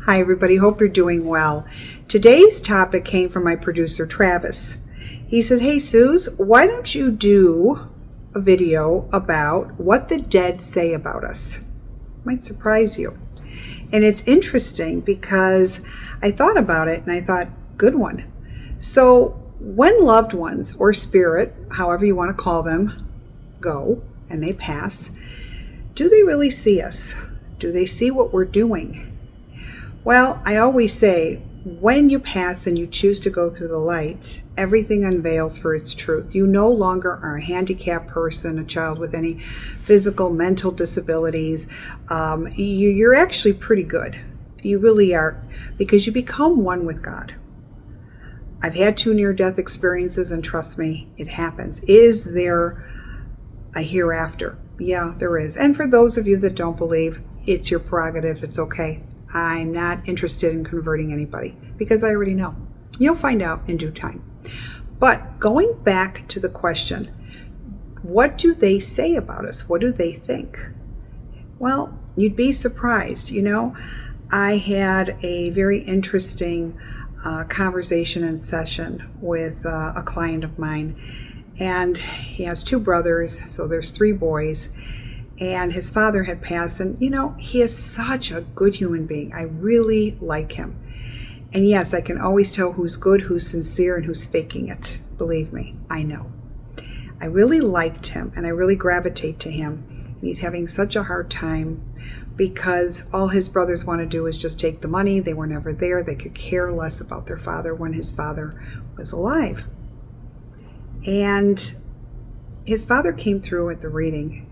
Hi, everybody. Hope you're doing well. Today's topic came from my producer, Travis. He said, "Hey, Suze, why don't you do a video about what the dead say about us?" Might surprise you. And it's interesting because I thought about it and I thought, good one. So when loved ones or spirit, however you want to call them, go and they pass, do they really see us? Do they see what we're doing? Well, I always say, when you pass and you choose to go through the light, everything unveils for its truth. You no longer are a handicapped person, a child with any physical, mental disabilities. You're actually pretty good. You really are, because you become one with God. I've had 2 near-death experiences, and trust me, it happens. Is there a hereafter? Yeah, there is. And for those of you that don't believe, it's your prerogative. It's okay. I'm not interested in converting anybody because I already know. You'll find out in due time. But going back to the question, what do they say about us? What do they think? Well, you'd be surprised. I had a very interesting conversation and session with a client of mine, and he has 2 brothers, so there's 3 boys. And his father had passed, and he is such a good human being. I really like him. And yes, I can always tell who's good, who's sincere, and who's faking it. Believe me, I know. I really liked him, and I really gravitate to him. And he's having such a hard time because all his brothers want to do is just take the money. They were never there. They could care less about their father when his father was alive. And his father came through at the reading,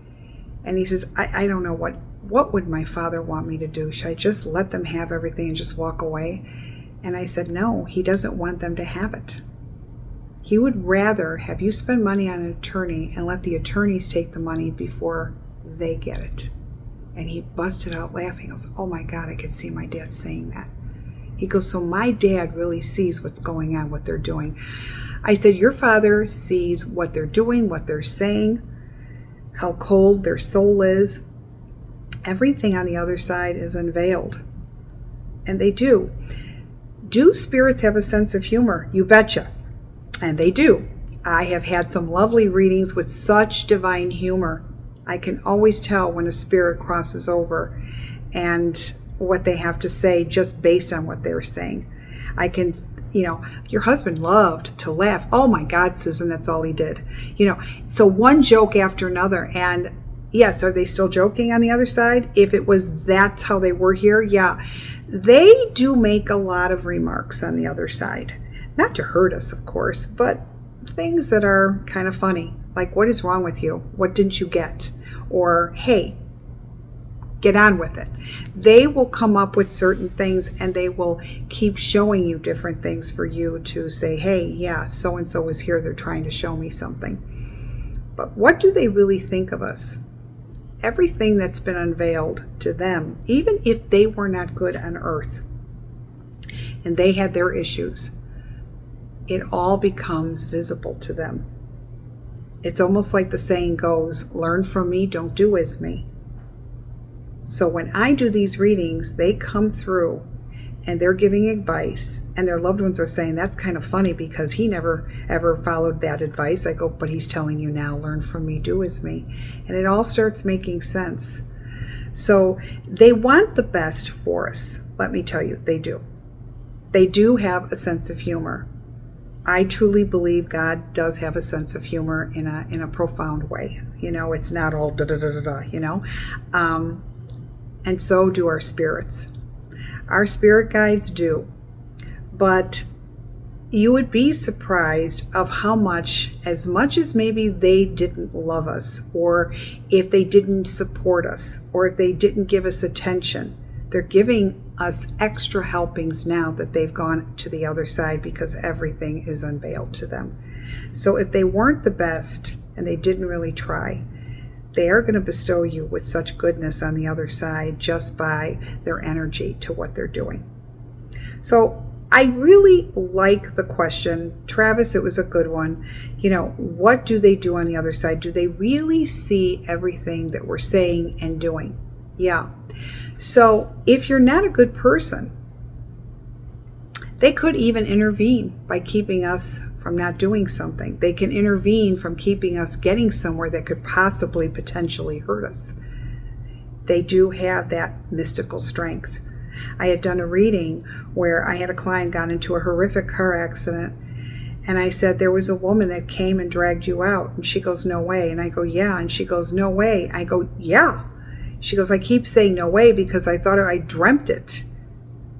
and he says, I don't know, what would my father want me to do? Should I just let them have everything and just walk away? And I said, no, he doesn't want them to have it. He would rather have you spend money on an attorney and let the attorneys take the money before they get it. And he busted out laughing. He goes, oh my God, I could see my dad saying that. He goes, so my dad really sees what's going on, what they're doing. I said, your father sees what they're doing, what they're saying, how cold their soul is. Everything on the other side is unveiled. And they do. Do spirits have a sense of humor? You betcha. And they do. I have had some lovely readings with such divine humor. I can always tell when a spirit crosses over and what they have to say just based on what they're saying. I can, your husband loved to laugh. Oh my God, Susan, that's all he did. So one joke after another. And yes, are they still joking on the other side? If it was that's how they were here, yeah. They do make a lot of remarks on the other side. Not to hurt us, of course, but things that are kind of funny. Like, what is wrong with you? What didn't you get? Or, hey, get on with it. They will come up with certain things, and they will keep showing you different things for you to say, hey, yeah, so-and-so is here. They're trying to show me something. But what do they really think of us? Everything that's been unveiled to them, even if they were not good on earth and they had their issues, it all becomes visible to them. It's almost like the saying goes, learn from me, don't do as me. So when I do these readings, they come through and they're giving advice, and their loved ones are saying, that's kind of funny because he never ever followed that advice. I go, but he's telling you now, learn from me, do as me. And it all starts making sense. So they want the best for us. Let me tell you, they do. They do have a sense of humor. I truly believe God does have a sense of humor in a profound way. It's not all da-da-da-da-da, and so do our spirits. Our spirit guides do. But you would be surprised of how much as maybe they didn't love us, or if they didn't support us, or if they didn't give us attention, they're giving us extra helpings now that they've gone to the other side because everything is unveiled to them. So if they weren't the best and they didn't really try, they are going to bestow you with such goodness on the other side just by their energy to what they're doing. So I really like the question. Travis, it was a good one. What do they do on the other side? Do they really see everything that we're saying and doing? Yeah. So if you're not a good person, They could even intervene by keeping us from not doing something. They can intervene from keeping us getting somewhere that could possibly potentially hurt us. They do have that mystical strength. I had done a reading where I had a client got into a horrific car accident, and I said, there was a woman that came and dragged you out. And she goes, no way. And I go, yeah. And she goes, no way. I go, yeah. She goes, I keep saying no way because I thought I dreamt it.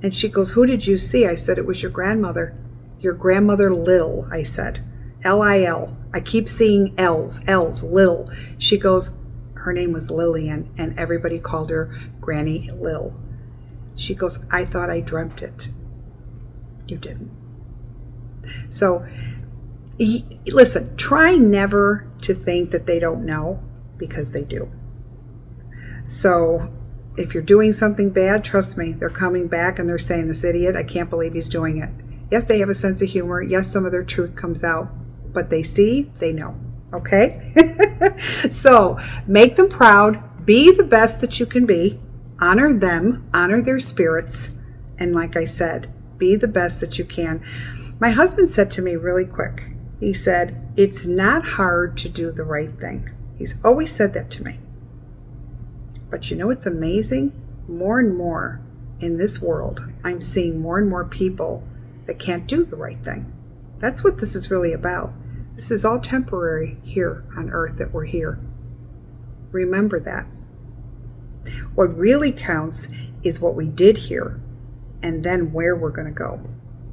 And she goes, who did you see? I said, it was your grandmother. Your grandmother Lil, I said. Lil. I keep seeing L's, Lil. She goes, her name was Lillian, and everybody called her Granny Lil. She goes, I thought I dreamt it. You didn't. So, listen, try never to think that they don't know, because they do. So, if you're doing something bad, trust me, they're coming back and they're saying, this idiot, I can't believe he's doing it. Yes, they have a sense of humor. Yes, some of their truth comes out, but they see, they know. Okay? So, make them proud. Be the best that you can be. Honor them. Honor their spirits. And like I said, be the best that you can. My husband said to me really quick, he said, it's not hard to do the right thing. He's always said that to me. But you know what's amazing? More and more in this world, I'm seeing more and more people that can't do the right thing. That's what this is really about. This is all temporary here on earth that we're here. Remember that. What really counts is what we did here and then where we're going to go.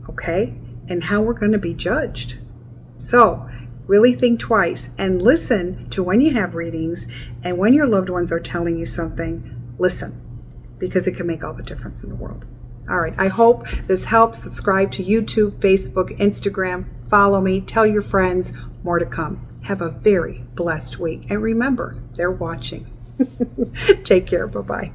Okay? And how we're going to be judged. So, really think twice and listen to when you have readings and when your loved ones are telling you something, listen, because it can make all the difference in the world. All right, I hope this helps. Subscribe to YouTube, Facebook, Instagram. Follow me. Tell your friends. More to come. Have a very blessed week. And remember, they're watching. Take care. Bye-bye.